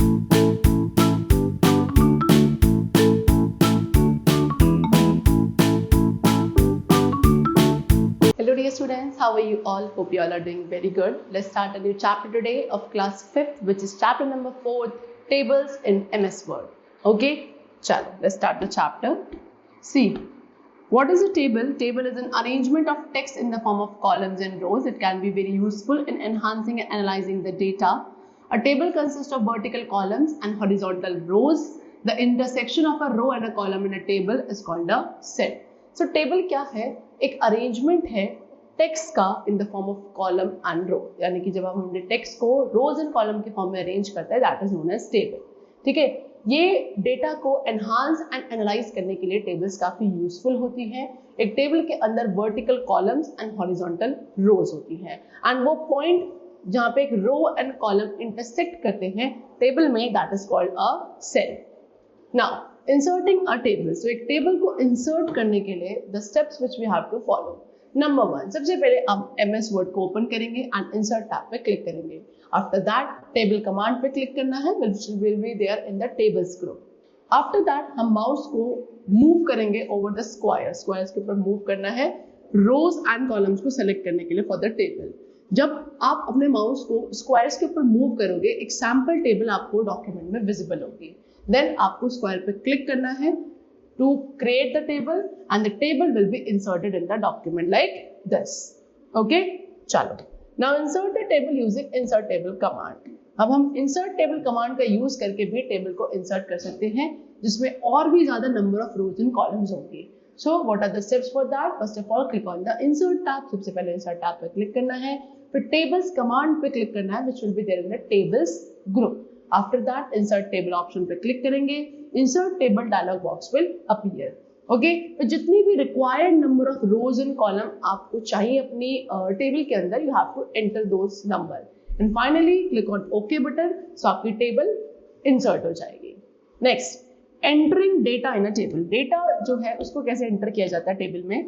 Hello dear students, how are you all? Hope you all are doing very good. Let's start a new chapter today of class 5th, which is chapter number 4, tables in MS Word. Okay, chalo, let's start the chapter. See, what is a table? Table is an arrangement of text in the form of columns and rows. It can be very useful in enhancing and analyzing the data. A table consists of vertical columns and horizontal rows. The intersection of a row and a column in a table is called a set. So table क्या है? एक arrangement है text का in the form of column and row, यानी कि जब हम अपने टेक्स्ट को रोज एंड कॉलम के फॉर्म में अरेंज करते हैं, that is known as table. ठीक है, ये डेटा को एनहांस एंड एनालाइज करने के लिए टेबल्स काफी यूजफुल होती हैं. एक टेबल के अंदर वर्टिकल कॉलम्स एंड हॉरिजॉन्टल रोज होती हैं, एंड वो पॉइंट जहां पे एक रो एंड कॉलम इंटरसेक्ट करते हैं टेबल में, that is called a cell. Now inserting a table. So एक टेबल को इंसर्ट करने के लिए the steps which we have to follow. Number 1, सबसे पहले आप MS वर्ड को ओपन करेंगे एंड इंसर्ट टैब पे क्लिक करेंगे. आफ्टर दैट टेबल कमांड पे क्लिक करना है, which will be there in the tables group. After that हम माउस को मूव करेंगे ओवर द स्क्वायर्स के ऊपर मूव करना है रोज एंड कॉलम्स को सेलेक्ट करने के लिए फॉर द टेबल. जब आप अपने माउस को स्क्वायर्स के ऊपर मूव करोगे, एक सैंपल टेबल आपको डॉक्यूमेंट में विजिबल होगी. देन आपको स्क्वायर पे क्लिक करना है to create the table and the table will be inserted in the document like this. Okay, चलो. Now insert the table using insert table command. अब हम insert table command का use करके भी टेबल को इंसर्ट कर सकते हैं, जिसमें और भी ज्यादा number of rows and columns होंगे. So what are the steps for that? First of all, click on the insert tab. सबसे पहले insert tab पे क्लिक करना है, फिर tables command पे क्लिक करना है, which will be there in the tables group. After that, insert table option पे क्लिक करेंगे, insert table dialog box will appear. Okay, तो जितनी भी required number of rows and column आपको चाहिए अपनी टेबल के अंदर, you have to enter those number. And finally, click on OK button, so आपकी टेबल insert हो जाएगी. Next, entering data in a table. Data जो है उसको कैसे enter किया जाता है टेबल में.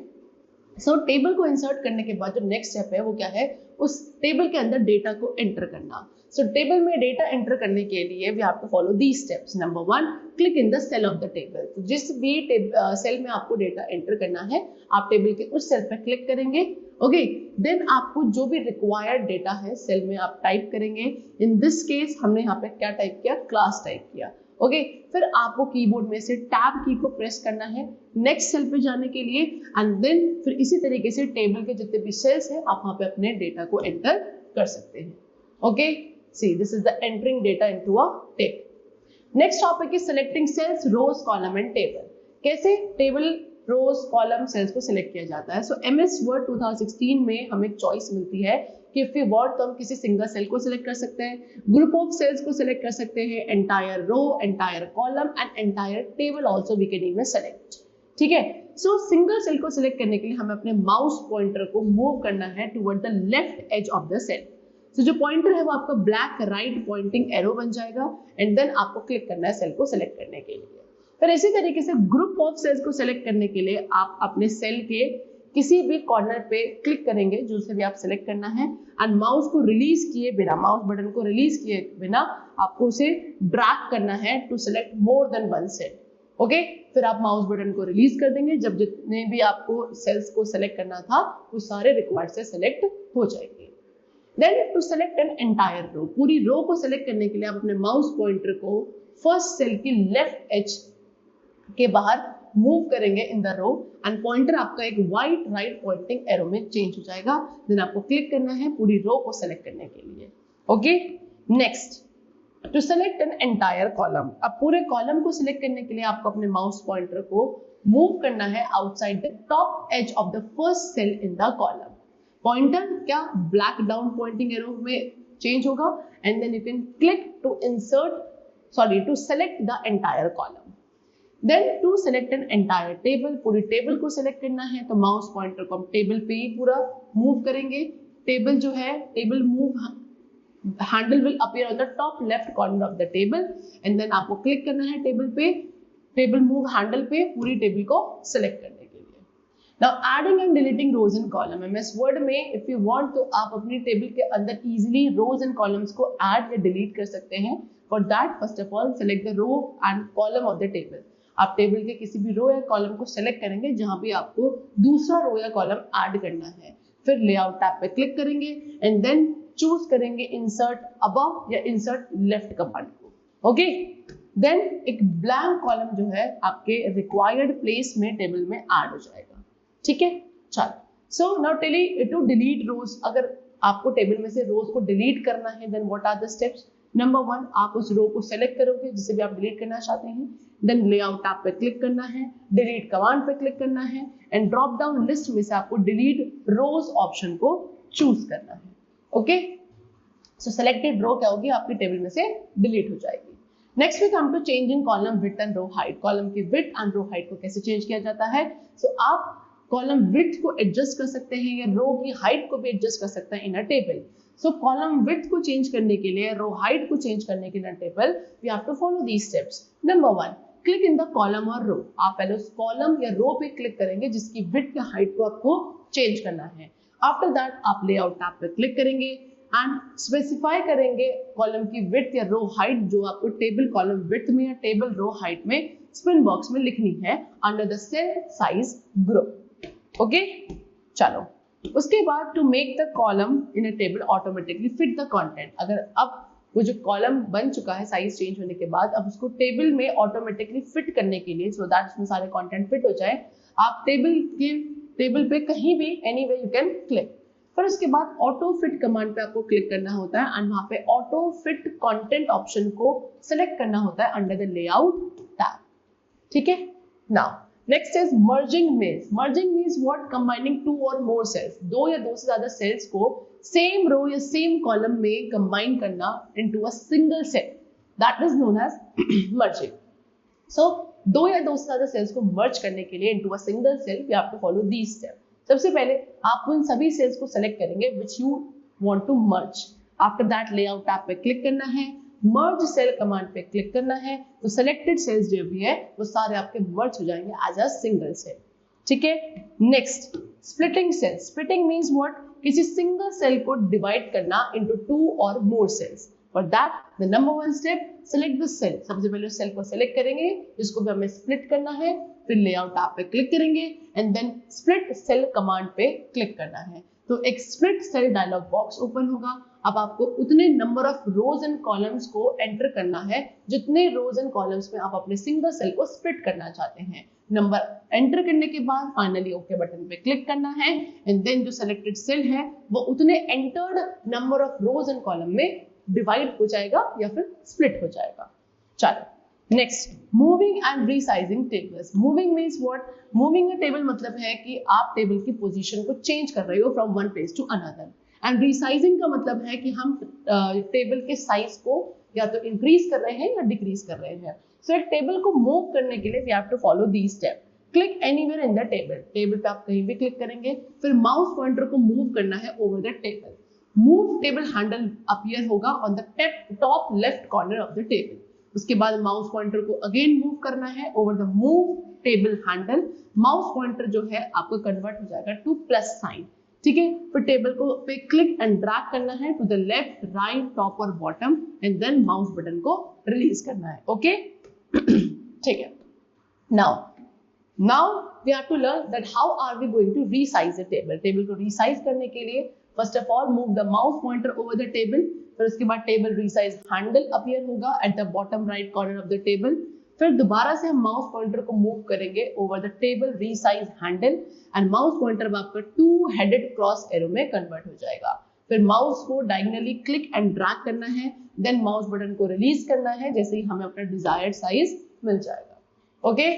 So टेबल को इंसर्ट करने के बाद जो नेक्स्ट स्टेप है वो क्या है, उस टेबल के अंदर डेटा को एंटर करना. So टेबल में डेटा एंटर करने के लिए we have to follow these steps. Number 1, click in the cell of the table. तो जिस भी सेल में आपको डेटा एंटर करना है, आप टेबल के उस सेल पर क्लिक करेंगे. ओके, देन आपको जो भी रिक्वायर्ड डेटा है सेल में आप टाइप करेंगे. इन दिस केस हमने यहाँ पे क्या टाइप किया, क्लास टाइप किया. ओके, फिर आपको कीबोर्ड में से टैब की को प्रेस करना है नेक्स्ट सेल पे जाने के लिए, एंड देन फिर इसी तरीके से टेबल के जितने भी सेल्स हैं आप वहां पे अपने डेटा को एंटर कर सकते हैं. Okay, see this is the entering data into a table. Next topic is selecting cells, rows, column and table. कैसे टेबल, रोज, कॉलम, सेल्स को सिलेक्ट किया जाता है. सो MS वर्ड 2016 में हमें चॉइस मिलती है कि इफ वी वांट तो हम किसी सिंगल सेल को सिलेक्ट कर सकते हैं, ग्रुप ऑफ सेल्स को सिलेक्ट कर सकते हैं, entire row, entire column and entire table also we can even select. ठीक है, सो सिंगल सेल को सिलेक्ट करने के लिए हमें अपने माउस पॉइंटर को मूव करना है toward the left edge of the cell. So जो पॉइंटर है वो आपका ब्लैक राइट पॉइंटिंग एरो बन जाएगा, एंड देन आपको क्लिक करना है सेल को सिलेक्ट करने के लिए. फिर इसी तरीके से ग्रुप ऑफ सेल्स को सिलेक्ट करने के लिए आप अपने सेल के किसी भी कॉर्नर पे क्लिक करेंगे जो से भी आप सिलेक्ट करना है, एंड माउस को रिलीज किए बिना, माउस बटन को रिलीज किए बिना आपको उसे ड्रैग करना है to select more than one cell. Okay, फिर आप माउस बटन को रिलीज कर देंगे, जब जितने भी आपको सेल्स को सिलेक्ट करना था वो सारे रिक्वायर्ड से सिलेक्ट हो जाएंगे. Then to select an entire row, पूरी रो को सिलेक्ट करने के लिए आप अपने माउस पॉइंटर को फर्स्ट सेल की लेफ्ट एज के बाहर मूव करेंगे in the row, and pointer आपका एक वाइट राइट पॉइंटिंग एरो में चेंज हो जाएगा. देन आपको क्लिक करना है पूरी रो को सिलेक्ट करने के लिए. Okay, next, to select an entire column. अब पूरे कॉलम को सिलेक्ट करने के लिए आपको अपने माउस पॉइंटर को मूव करना है outside the top edge of the first cell in the column. Pointer क्या ब्लैक डाउन पॉइंटिंग एरो में चेंज होगा, and then you can click to select the entire column. Then to select an entire table, पूरी table को select करना है तो mouse pointer को हम टेबल पे ही पूरा मूव करेंगे. टेबल जो है, table move handle will appear on the top left corner of the table, and then आपको क्लिक करना है टेबल पे, टेबल मूव हैंडल पे पूरी टेबल को सिलेक्ट करने के लिए. Now adding and deleting rows and column. MS word में इफ यू वांट तो आप अपनी टेबल के अंदर इजीली रोज एंड कॉलम्स को ऐड या डिलीट कर सकते हैं. For that first of all select the row and column of the table. आप टेबल के किसी भी रो या कॉलम को सेलेक्ट करेंगे जहां भी आपको दूसरा रो या कॉलम ऐड करना है। फिर लेआउट टैब पे क्लिक करेंगे एंड देन चूज करेंगे इंसर्ट अबव या इंसर्ट लेफ्ट कमांड को। ओके, देन एक ब्लैंक कॉलम जो है आपके रिक्वायर्ड प्लेस में टेबल में ऐड हो जाएगा। ठीक है, चलो so now tell to delete rows. अगर आपको टेबल में से रोज को डिलीट करना है then what are the steps. Number 1, आप उस रो को सेलेक्ट करोगे जिसे भी आप डिलीट करना चाहते हैं, देन लेआउट टैब पे क्लिक करना है, डिलीट कमांड पे क्लिक करना है एंड ड्रॉप डाउन लिस्ट में से आपको डिलीट रोज ऑप्शन को चूज करना है। ओके, सो सेलेक्टेड रो क्या होगी, आपकी टेबल में से डिलीट हो जाएगी। Next we come to changing column width and row height. Column की विड्थ एंड रो हाइट को कैसे चेंज किया जाता है। सो आप कॉलम विड्थ को एडजस्ट कर सकते हैं या रो की हाइट को भी एडजस्ट कर सकते हैं in a table. So column width को चेंज करने के लिए, रो हाइट को चेंज करने के लिए table, we have to follow these steps. Number 1, click in the column और रो। आप पहले उस कॉलम या रो पे क्लिक करेंगे जिसकी विड्थ या हाइट को आपको चेंज करना है। आफ्टर दैट आप लेआउट टैब पे क्लिक करेंगे एंड स्पेसिफाई करेंगे कॉलम की विड्थ या रो हाइट जो आपको टेबल कॉलम विड्थ में या टेबल रो हाइट में स्पिन बॉक्स में लिखनी है under the cell size group. Okay, चलो उसके बाद to make the column in a table automatically fit the content. अगर अब वो जो कॉलम बन चुका है साइज चेंज होने के बाद, अब उसको टेबल में ऑटोमेटिकली फिट करने के लिए, सो दैट उसमें सारे कंटेंट फिट हो जाए, आप टेबल पे कहीं भी एनीवेयर यू कैन क्लिक। फिर उसके बाद ऑटो फिट कमांड पे आपको क्लिक करना होता है एंड वहां पे ऑटो फिट कंटेंट ऑप्शन को सिलेक्ट करना होता है अंडर द लेआउट टैब। ठीक है, now next is merging means. Merging means what, combining 2 और मोर सेल्स, 2 या 2 से ज्यादा सेल्स को सेम रो या सेम कॉलम में कंबाइन करना into a single cell, that is known as merging. So 2 या 2 से ज्यादा सेल्स को मर्ज करने के लिए into a single cell we have to follow these step. सबसे पहले आप उन सभी सेल्स को सेलेक्ट करेंगे which you want to merge. After that layout tab पे क्लिक करना है, मर्ज सेल कमांड पे क्लिक करना है, तो सेलेक्टेड सेल्स जो भी है वो सारे आपके मर्ज हो जाएंगे एज अ सिंगल सेल। ठीक है, next splitting cell. Splitting means what, किसी सिंगल सेल को डिवाइड करना इनटू 2 और more cells. For that the number 1 step, select the cell. सबसे पहले उस सेल को सेलेक्ट करेंगे जिसको भी हमें स्प्लिट करना है, फिर लेआउट टैब पे क्लिक करेंगे and then split cell command पे क्लिक करना है, तो एक split cell dialog box open होगा। अब आपको उतने number of rows and columns को एंटर करना है जितने रोज एंड कॉलम्स में आप अपने सिंगल सेल को स्प्लिट करना चाहते हैं। नंबर एंटर करने के बाद फाइनली ओके बटन पे क्लिक करना है एंड देन जो सेलेक्टेड सेल है वो उतने entered number of rows and column में डिवाइड हो जाएगा या फिर स्प्लिट हो जाएगा। चलो next, moving and resizing tables. Moving means what, moving a table मतलब है कि आप टेबल की पोजीशन को चेंज कर रहे हो from one place to another, and resizing का मतलब है कि हम टेबल के साइज को या तो इंक्रीज कर रहे हैं या डिक्रीज कर रहे हैं। सो एक टेबल को मूव करने के लिए we have to follow these step. Click anywhere in the table. Table पे आप कहीं भी क्लिक करेंगे, फिर माउस पॉइंटर को मूव करना है over the table. Move table handle appear होगा on the top left corner of the table. उसके बाद माउस पॉइंटर को अगेन मूव करना है over the move table handle. Mouse pointer जो है आपको कन्वर्ट हो जाएगा टू प्लस साइन। ठीक है, फिर टेबल को पे क्लिक एंड ड्रैग करना है to the left, right, top और bottom and then mouse button को रिलीज करना है। ओके, ठीक है। Now we have to learn that how are we going to resize the table. Table को रीसाइज करने के लिए first of all move the mouse pointer over the table, फिर उसके बाद टेबल रीसाइज हैंडल अपीयर होगा at the bottom right corner of the table. फिर दोबारा से हम माउस पॉइंटर को मूव करेंगे over the table resize handle and mouse pointer आपका 2 हेडेड क्रॉस एरो में कन्वर्ट हो जाएगा। फिर माउस को डायगोनली क्लिक एंड ड्रैग करना है, देन माउस बटन को रिलीज करना है, जैसे ही हमें अपना डिजायर्ड साइज मिल जाएगा। Okay,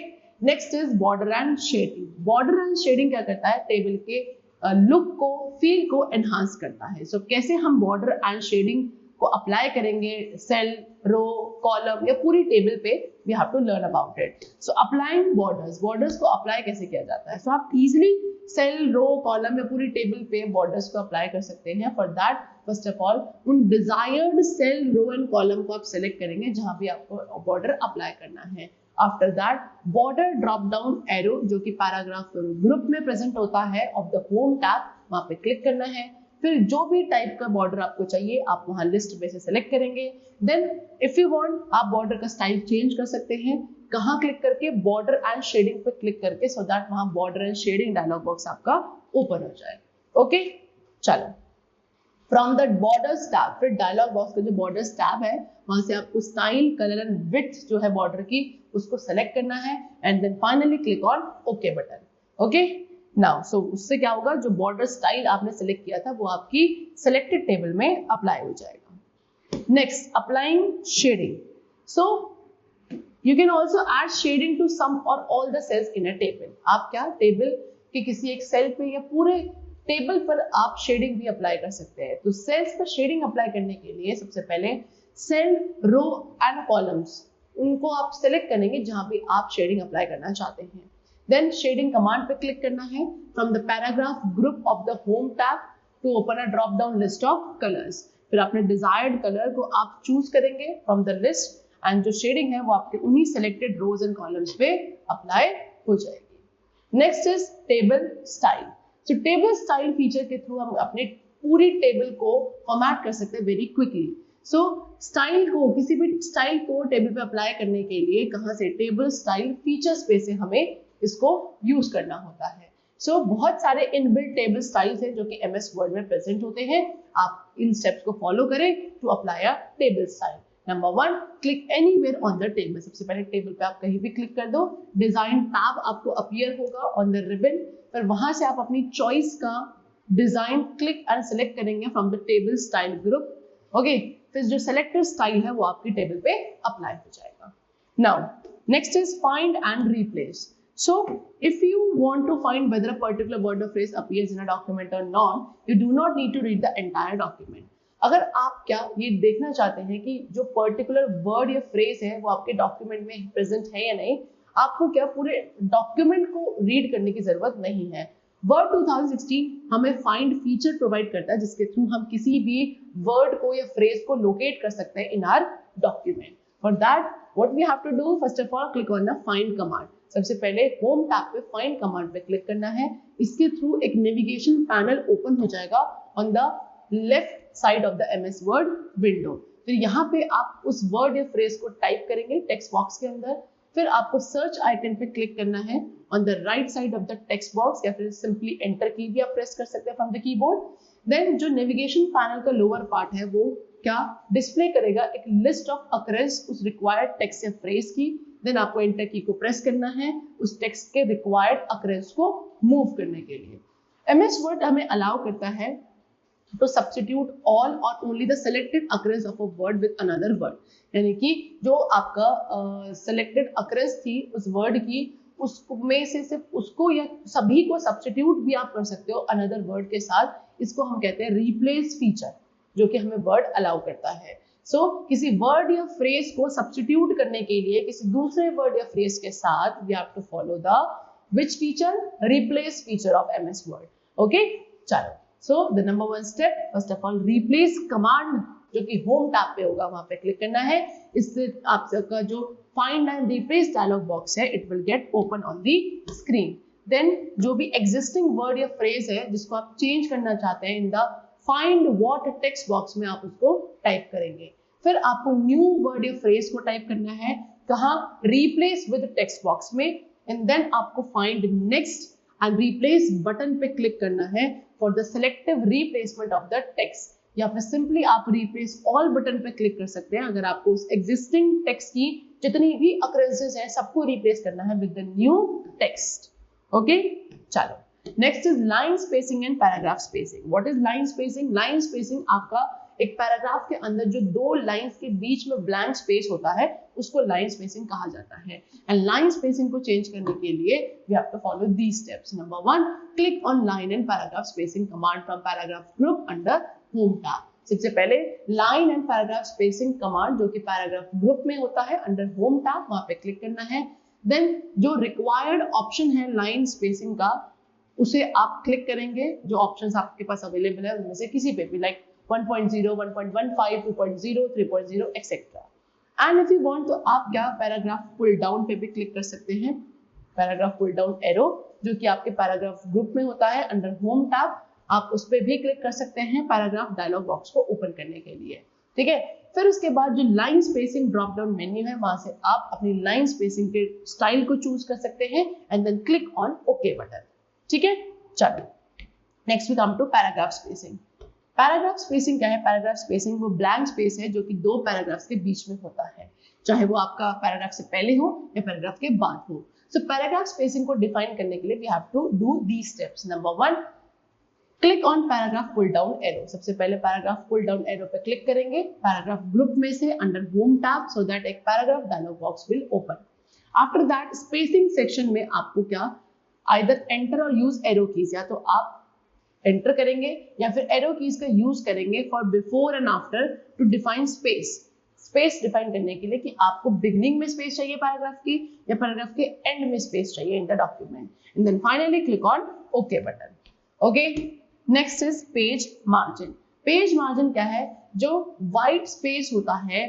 next is border and shading. Border and shading क्या करता है, टेबल के लुक को, फील को एनहांस करता है। सो कैसे हम बॉर्डर एंड शेडिंग को अप्लाई करेंगे सेल, रो, कॉलम या पूरी टेबल पे, we have to learn about it. So applying borders, borders को अप्लाई कैसे किया जाता है। सो आप इजीली सेल, रो, कॉलम या पूरी टेबल पे बॉर्डर्स को अप्लाई कर सकते हैं। For that first of all उन desired cell, row and column को आप सेलेक्ट करेंगे जहां भी आपको बॉर्डर अप्लाई करना है। After that border drop down arrow जो कि पैराग्राफ ग्रुप में प्रेजेंट होता है ऑफ द होम टैब, वहां पे क्लिक करना है। फिर जो भी टाइप का बॉर्डर आपको चाहिए आप वहां लिस्ट में से सेलेक्ट करेंगे। देन इफ यू वांट आप बॉर्डर का स्टाइल चेंज कर सकते हैं। कहाँ क्लिक करके? बॉर्डर एंड शेडिंग पे क्लिक करके, सो दैट वहां border and shading dialog box आपका ओपन हो जाए। ओके, चलो फ्रॉम द बॉर्डर्स टैब, फिर डायलॉग बॉक्स का जो बॉर्डर्स टैब है वहां से आपको स्टाइल, कलर एंड विड्थ जो है बॉर्डर की उसको सेलेक्ट करना है and then finally click on okay button. Okay, now so उससे क्या होगा, जो बॉर्डर स्टाइल आपने सेलेक्ट किया था वो आपकी सेलेक्टेड टेबल में अप्लाई हो जाएगा। Next, applying shading. So you can also add shading to some और all the cells in a table. आप क्या टेबल के किसी एक सेल पे या पूरे टेबल पर आप शेडिंग भी अप्लाई कर सकते हैं। तो सेल्स पर शेडिंग अप्लाई करने के लिए सबसे पहले सेल, रो एंड कॉलम्स उनको आप सेलेक्ट करेंगे जहां पे आप शेडिंग अप्लाई करना चाहते हैं। देन शेडिंग कमांड पे क्लिक करना है। From the paragraph group of the home tab to open a drop down list of colours. फिर अपने डिजायर्ड कलर को आप चूज करेंगे फ्रॉम द लिस्ट एंड जो शेडिंग है वो आपके उन्हीं सेलेक्टेड रोज एंड कॉलम्स पे अप्लाई हो जाएगी। Next is table style. तो टेबल स्टाइल फीचर के थ्रू हम अपने पूरी टेबल को फॉर्मेट कर सकते हैं वेरी क्विकली। सो स्टाइल को, किसी भी स्टाइल को टेबल पे अप्लाई करने के लिए कहाँ से? टेबल स्टाइल फीचर्स पे से हमें इसको यूज करना होता है। सो बहुत सारे इनबिल्ट टेबल स्टाइल्स हैं जो कि एमएस वर्ड में प्रेजेंट होते हैं। आप इन स्टेप्स को फॉलो करें to apply a table style. Number 1, click anywhere on the table. सबसे पहले टेबल पे आप कहीं भी क्लिक कर दो, डिजाइन टैब आपको अपीयर होगा ऑन द रिबन, पर वहां से आप अपनी चॉइस का डिजाइन क्लिक एंड सेलेक्ट करेंगे from the table style group. Okay, फिर जो सेलेक्टेड स्टाइल है वो आपकी टेबल पे अप्लाई हो जाएगा। Now next is find and replace. So if you want to find whether a particular word or phrase appears in a document or not, you do not need to read the entire document. अगर आप क्या ये देखना चाहते हैं कि जो particular word या फ्रेज है वो आपके डॉक्यूमेंट में प्रेजेंट है या नहीं, आपको क्या पूरे डॉक्यूमेंट को रीड करने की जरूरत नहीं है। वर्ड 2016 हमें फाइंड फीचर प्रोवाइड करता है जिसके थ्रू हम किसी भी वर्ड को या फ्रेज को लोकेट कर सकते हैं in our document. For that what we have to do, first of all click on the find command. सबसे पहले होम टैब पे फाइंड कमांड पे क्लिक करना है। इसके थ्रू एक नेविगेशन पैनल ओपन हो जाएगा on the left side of the MS word window. फिर यहाँ पे आप उस वर्ड या फ्रेज को टाइप करेंगे टेक्स्ट बॉक्स के अंदर। फिर आपको सर्च आइकन पे क्लिक करना है on the right side of the text box, या फिर सिंपली एंटर की भी आप प्रेस कर सकते हैं फ्रॉम द कीबोर्ड। देन जो नेविगेशन पैनल का लोअर पार्ट है वो क्या डिस्प्ले करेगा, एक लिस्ट ऑफ अकरेंस उस रिक्वायर्ड टेक्स्ट या फ्रेज की। देन आपको एंटर की को प्रेस करना है उस टेक्स्ट के रिक्वायर्ड अकरेंस को मूव करने के लिए। एमएस वर्ड हमें अलाउ करता है to substitute all or only the selected occurrence of a word with another word, यानी कि जो आपका selected occurrence थी उस word की, उसमें से सिर्फ उसको या सभी को substitute भी आप कर सकते हो another word के साथ। इसको हम कहते हैं replace feature, जो कि हमें word allow करता है। So किसी word या phrase को substitute करने के लिए किसी दूसरे word या phrase के साथ we have to follow the which feature? Replace feature of MS Word. Okay, चलो। So the number 1 step, first of all, replace command जो कि होम टैब पे होगा वहां पे क्लिक करना है। इससे आपका जो find and replace dialog box है it will get open on the screen. Then जो भी existing word या phrase है जिसको आप चेंज करना चाहते हैं in the find what text box में आप उसको टाइप करेंगे। फिर आपको न्यू वर्ड या फ्रेज को टाइप करना है कहाँ? replace with text box में, and then आपको find next and replace button पे क्लिक करना है for the selective replacement of the text, या फिर सिंपली आप replace all बटन पे क्लिक कर सकते हैं अगर आपको उस existing text की जितनी भी occurrences हैं सबको replace करना है with the new text. Okay, चलो next is line spacing and paragraph spacing. What is line spacing? Line spacing आपका एक पैराग्राफ के अंदर जो दो लाइंस के बीच में ब्लैंक स्पेस होता है उसको लाइन स्पेसिंग कहा जाता है। एंड लाइन स्पेसिंग को चेंज करने के लिए we have to follow these steps. Number 1, click on line and paragraph spacing command from paragraph group under home tab. सबसे पहले line and paragraph spacing command जो कि पैराग्राफ ग्रुप में होता है अंडर होम टैब, वहां पे क्लिक करना है। देन जो रिक्वायर्ड ऑप्शन है लाइन स्पेसिंग का उसे आप क्लिक करेंगे। जो ऑप्शंस आपके पास अवेलेबल है उनमें से किसी पे भी, like 1.0, 1.15, 2.0, 3.0 etcetera. And if you want तो आप क्या पैराग्राफ पुल डाउन पे भी क्लिक कर सकते हैं। पैराग्राफ पुल डाउन एरो जो कि आपके पैराग्राफ ग्रुप में होता है अंडर होम टैब, आप उस पर भी क्लिक कर सकते हैं पैराग्राफ डायलॉग बॉक्स को ओपन करने के लिए, ठीक है। फिर उसके बाद जो line spacing drop down menu है, वहां से आप अपनी लाइन स्पेसिंग के स्टाइल को चूज कर सकते हैं and then click on okay button, ठीक है। चलो next we come to paragraph spacing. Paragraph spacing क्या है? पैराग्राफ स्पेसिंग वो ब्लैंक स्पेस है जो कि दो पैराग्राफ्स के बीच में होता है, चाहे वो आपका पैराग्राफ से पहले हो या पैराग्राफ के बाद हो। सो पैराग्राफ स्पेसिंग को डिफाइन करने के लिए we have to do these steps. Number 1, click on paragraph pull down arrow. सबसे पहले पैराग्राफ पुल डाउन एरो पे क्लिक करेंगे पैराग्राफ ग्रुप में से under home tab, so that एक paragraph dialog box will open. After that spacing section में आपको क्या आइदर एंटर और यूज एरो कीज, या तो आप एंटर करेंगे या फिर एरो कीज का यूज करेंगे for before and after two define space. Space define करने के लिए कि आपको बिगनिंग में स्पेस चाहिए पैराग्राफ की या पैराग्राफ के एंड में स्पेस चाहिए in the document, and then finally click on okay button. Okay, next is page margin. Page margin क्या है? जो व्हाइट स्पेस होता है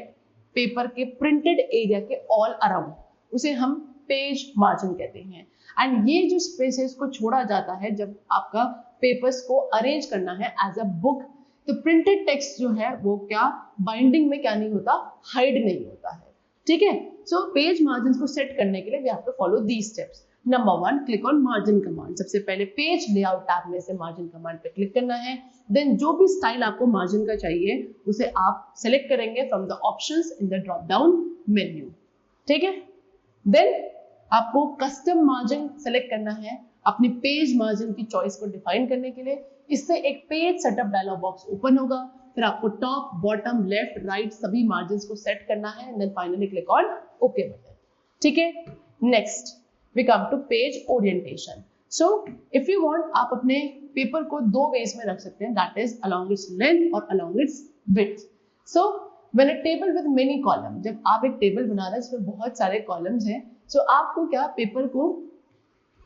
पेपर के प्रिंटेड एरिया के ऑल अराउंड, उसे हम पेज मार्जिन कहते हैं। एंड ये जो स्पेसेस को छोड़ा जाता है जब आपका पेपर्स को अरेंज करना है एज अ बुक, तो प्रिंटेड टेक्स्ट जो है वो क्या बाइंडिंग में क्या नहीं होता, हाइड नहीं होता है, ठीक है। सो पेज मार्जिन को सेट करने के लिए we have to follow these steps. Number 1, click on margin command. सबसे पहले पेज लेआउट टैब में से मार्जिन कमांड पे क्लिक करना है। देन जो भी स्टाइल आपको मार्जिन का चाहिए उसे आप सेलेक्ट करेंगे from the options in the drop down menu, ठीक है। देन आपको कस्टम मार्जिन सेलेक्ट करना है अपनी पेज मार्जिन की चॉइस को डिफाइन करने के लिए। इससे एक page setup dialog box open होगा, फिर आपको टॉप, बॉटम, लेफ्ट, राइट सभी मार्जिन को सेट करना है and then finally click on okay button, ठीक है। Next we come to page orientation. So if you want, आप अपने पेपर को दो वेज में रख सकते हैं, that is along its length और along its width. So when a table with many column, जब आप एक टेबल बना रहे हैं जिसमें बहुत सारे कॉलम्स हैं, सो आपको क्या पेपर को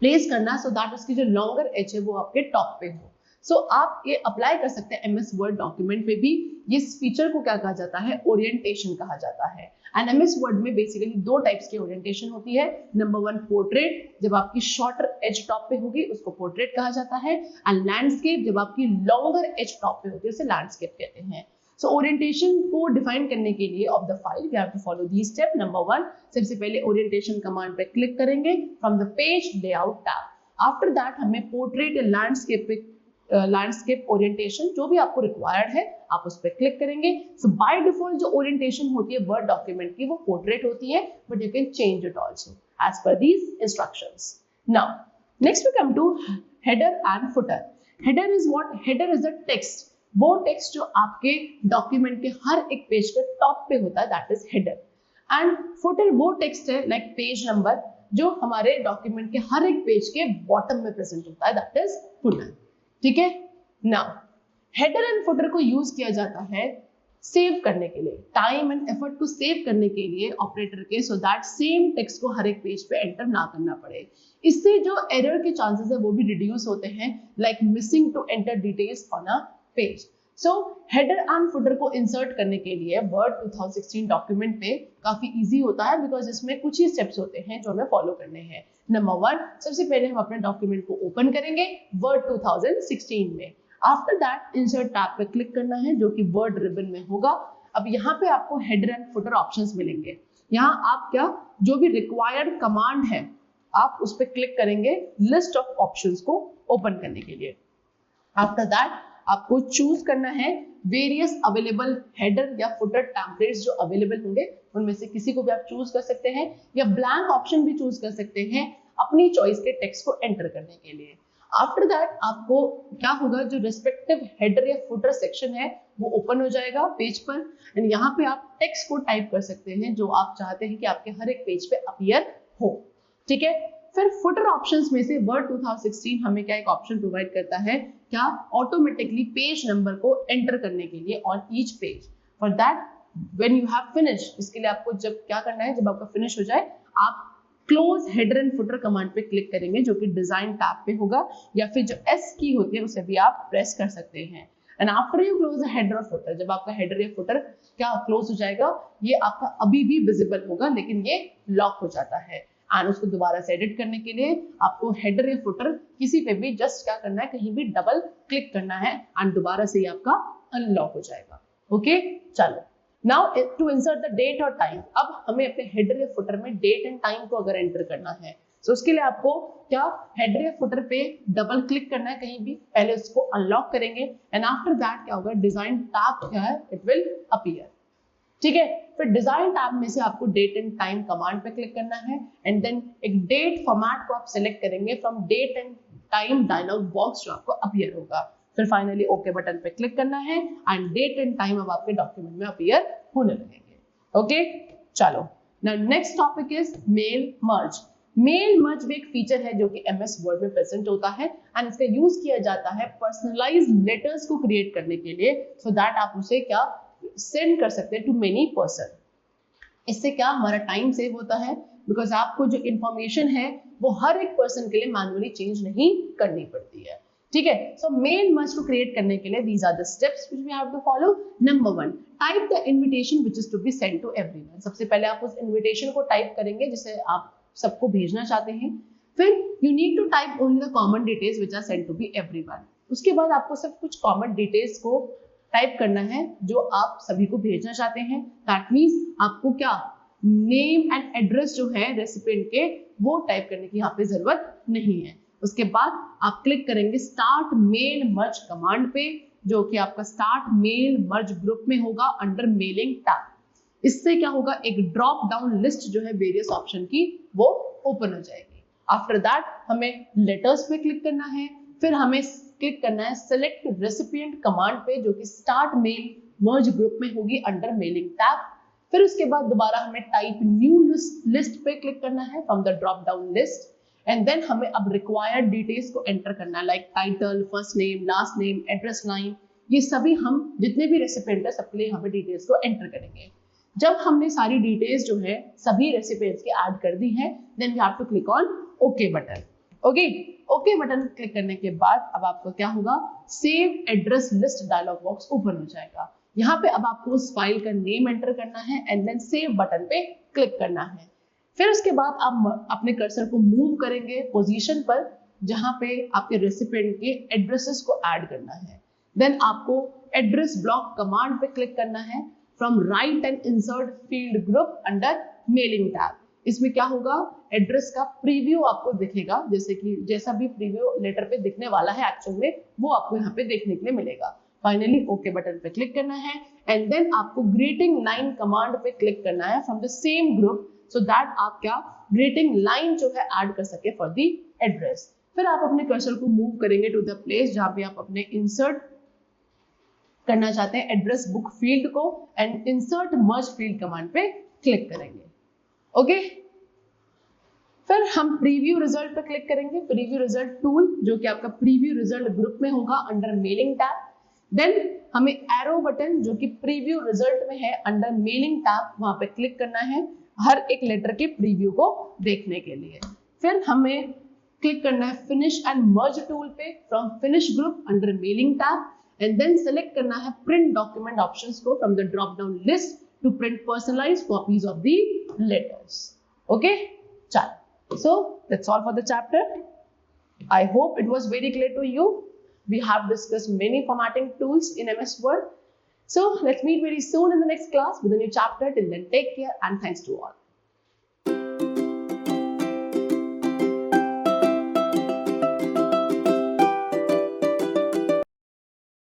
प्लेस करना सो दैट उसकी जो लॉन्गर एज है वो आपके टॉप पे हो। सो आप ये अप्लाई कर सकते हैं एमएस वर्ड डॉक्यूमेंट पे भी। इस फीचर को क्या कहा जाता है? ओरिएंटेशन कहा जाता है। एंड एमएस वर्ड में बेसिकली दो टाइप्स की ओरिएंटेशन होती है। नंबर 1 पोर्ट्रेट, जब आपकी शॉर्टर एज टॉप पे होगी उसको पोर्ट्रेट कहा जाता है। एंड लैंडस्केप, जब आपकी लॉन्गर एज टॉप पे होती है उसे लैंडस्केप कहते हैं। सो ओरिएंटेशन को डिफाइन करने के लिए of the file we have to follow these step. Number 1, सबसे पहले ओरिएंटेशन कमांड पे क्लिक करेंगे from the page layout tab. After that हमें पोर्ट्रेट या लैंडस्केप पे लैंडस्केप ओरिएंटेशन जो भी आपको रिक्वायर्ड है आप उस पर क्लिक करेंगे। सो बाय डिफॉल्ट जो ओरिएंटेशन होती है वर्ड डॉक्यूमेंट की वो पोर्ट्रेट होती है, but you can change it also as per these instructions. Now next we come to header and footer. Header is what? Header is the text, वो text जो आपके डॉक्यूमेंट के हर एक पेज के टॉप पे होता है, that is header. And footer वो टेक्स्ट है लाइक पेज नंबर जो हमारे डॉक्यूमेंट के हर एक पेज के बॉटम में प्रेजेंट होता है, दैट इज फुटर, ठीक है। नाउ हेडर एंड फुटर को यूज किया जाता है सेव करने के लिए, टाइम एंड एफर्ट को सेव करने के लिए ऑपरेटर के, सो दैट सेम टेक्स्ट को हर एक पेज पे एंटर ना करना पड़े। इससे जो एरर के चांसेस है वो भी रिड्यूस होते हैं, like missing to enter details on a page. So header and footer को इंसर्ट करने के लिए वर्ड 2016 डॉक्यूमेंट पे काफी इजी होता है, बिकॉज इसमें कुछ ही स्टेप्स होते हैं जो हमें फॉलो करने हैं। नंबर 1, सबसे पहले हम अपने डॉक्यूमेंट को ओपन करेंगे वर्ड 2016 में। आफ्टर दैट इंसर्ट टैब पे क्लिक करना है जो कि वर्ड रिबन में होगा। अब यहाँ पे आपको हेडर एंड फुटर ऑप्शंस मिलेंगे। यहाँ आप क्या जो भी रिक्वायर्ड कमांड है आप उस पर क्लिक करेंगे लिस्ट ऑफ ऑप्शंस को ओपन करने के लिए। आफ्टर दैट आपको चूज करना है वेरियस अवेलेबल हेडर या फुटर टेम्पलेट्स जो अवेलेबल होंगे उनमें से किसी को भी आप चूज कर सकते हैं, या ब्लैंक ऑप्शन भी चूज कर सकते हैं अपनी चॉइस के टेक्स्ट को एंटर करने के लिए। आफ्टर दैट आपको क्या होगा, जो रिस्पेक्टिव हेडर या फुटर सेक्शन है वो ओपन हो जाएगा पेज पर, एंड यहाँ पे आप टेक्स्ट को टाइप कर सकते हैं जो आप चाहते हैं कि आपके हर एक पेज पे अपीयर हो, ठीक है। फिर फुटर ऑप्शंस में से वर्ड 2016 हमें क्या एक ऑप्शन प्रोवाइड करता है, क्या ऑटोमेटिकली पेज नंबर को एंटर करने के लिए on each page. For that when you have finish, इसके लिए आपको जब क्या करना है, जब आपका फिनिश हो जाए आप close header and footer command पे क्लिक करेंगे जो कि डिजाइन टैब पे होगा, या फिर जो एस की होती है उसे भी आप प्रेस कर सकते हैं। And after you close header और फुटर, जब आपका हेडर या फुटर क्या क्लोज हो जाएगा, ये आपका अभी भी विजिबल होगा लेकिन ये लॉक हो जाता है। एंड उसको दोबारा से एडिट करने के लिए आपको हेडर या फुटर किसी पे भी जस्ट क्या करना है, कहीं भी डबल क्लिक करना है एंड दोबारा से ये आपका अनलॉक हो जाएगा। ओके, चलो now to insert the date और टाइम। अब हमें अपने हेडर या फुटर में डेट एंड टाइम को अगर एंटर करना है तो उसके लिए आपको क्या हेडर या फुटर पे डबल क्लिक करना है, कहीं भी पहले उसको अनलॉक करेंगे एंड आफ्टर दैट क्या होगा, डिजाइन टैब क्या है, इट विल अपीयर। ठीक है, फिर डिजाइन टैब में से आपको डेट एंड टाइम कमांड पे क्लिक करना है एंड देन एक डेट फॉर्मेट को आप सिलेक्ट करेंगे from date and time dialog box जो आपको अपीयर होगा। फिर फाइनली ओके बटन पे क्लिक करना है एंड डेट एंड टाइम अब आपके डॉक्यूमेंट में अपीयर होने लगेंगे। ओके, चलो now next topic is mail merge. Mail merge भी एक फीचर है जो कि MS वर्ड में प्रेजेंट होता है एंड इसका यूज किया जाता है पर्सनलाइज्ड लेटर्स को क्रिएट करने के लिए, सो दैट आप उसे क्या सेंड कर सकते हैं टू मेनी पर्सन। इससे क्या हमारा टाइम सेव होता है, बिकॉज आपको जो इंफॉर्मेशन है वो हर एक पर्सन के लिए मैन्युअली चेंज नहीं करनी पड़ती है। ठीक है, सो मेल मर्ज को क्रिएट करने के लिए these are the steps which we have to follow. Number 1, type the invitation which is to be sent to everyone. सबसे पहले आप उस इनविटेशन को टाइप करेंगे जिसे आप सबको भेजना चाहते हैं। फिर you need to type only the common details which are sent to be everyone. उसके बाद आपको सब कुछ कॉमन डिटेल्स को टाइप करना है जो आप सभी को भेजना चाहते हैं। दैट मीन्स आपको क्या नेम एंड एड्रेस जो है रेसिपिएंट के वो टाइप करने की यहाँ पे जरूरत नहीं है। उसके बाद आप क्लिक करेंगे स्टार्ट मेल मर्ज कमांड पे, जो कि आपका स्टार्ट मेल मर्ज ग्रुप में होगा अंडर मेलिंग टैब। इससे क्या होगा, एक ड्रॉप डाउन लिस्ट जो है वेरियस ऑप्शन की वो ओपन हो जाएगी। आफ्टर दैट हमें लेटर्स पे क्लिक करना है, फिर हमें क्लिक करना है सेलेक्ट रेसिपिएंट कमांड पे जो कि स्टार्ट मेल मर्ज ग्रुप में होगी अंडर मेलिंग टैब। फिर उसके बाद दोबारा हमें टाइप न्यू लिस्ट पे क्लिक करना है from the drop down list and then हमें अब रिक्वायर्ड डिटेल्स को एंटर करना है, like title, first name, last name, address line, ये सभी हम जितने भी रेसिपिएंट है सबके लिए यहाँ पे डिटेल्स को एंटर करेंगे। जब हमने सारी डिटेल्स जो है सभी रेसिपिएंट्स की ऐड कर दी है, then we have to click on okay button. Okay button click करने के बाद अब आपको क्या होगा, save address list dialog box open हो जाएगा। यहाँ पे अब आपको उस फाइल का नेम एंटर करना है एंड देन सेव बटन पे क्लिक करना है। फिर उसके बाद आप अपने कर्सर को मूव करेंगे पोजीशन पर जहां पे आपके रेसिपिएंट के एड्रेसेस को ऐड करना है। देन आपको एड्रेस ब्लॉक कमांड पे क्लिक करना है from right and insert field group under mailing tab. इसमें क्या होगा, एड्रेस का प्रीव्यू आपको दिखेगा, जैसे कि जैसा भी प्रीव्यू लेटर पे दिखने वाला है एक्चुअल में वो आपको यहाँ पे देखने के लिए मिलेगा। फाइनली ओके बटन पे क्लिक करना है एंड देन आपको ग्रीटिंग लाइन कमांड पे क्लिक करना है from the same group, so that आप क्या ग्रीटिंग लाइन जो है ऐड कर सके फॉर द एड्रेस। फिर आप अपने कर्सर को मूव करेंगे टू द प्लेस जहां पे आप अपने इंसर्ट करना चाहते हैं एड्रेस बुक फील्ड को and insert merge field command पे क्लिक करेंगे। ओके, फिर हम प्रीव्यू रिजल्ट पे क्लिक करेंगे, प्रीव्यू रिजल्ट टूल जो कि आपका प्रीव्यू रिजल्ट ग्रुप में होगा अंडर मेलिंग टैब। देन हमें एरो बटन जो कि प्रीव्यू रिजल्ट में है अंडर मेलिंग टैब, वहां पे क्लिक करना है हर एक लेटर के प्रीव्यू को देखने के लिए। फिर हमें क्लिक करना है फिनिश एंड मर्ज टूल पे from finish group under mailing tab and then select करना है प्रिंट डॉक्यूमेंट ऑप्शंस को from the drop down list to print personalised copies of the letters. Okay, चलो, so that's all for the chapter. I hope it was very clear to you. We have discussed many formatting tools in MS Word. So let's meet very soon in the next class with a new chapter. Till then, take care and thanks to all.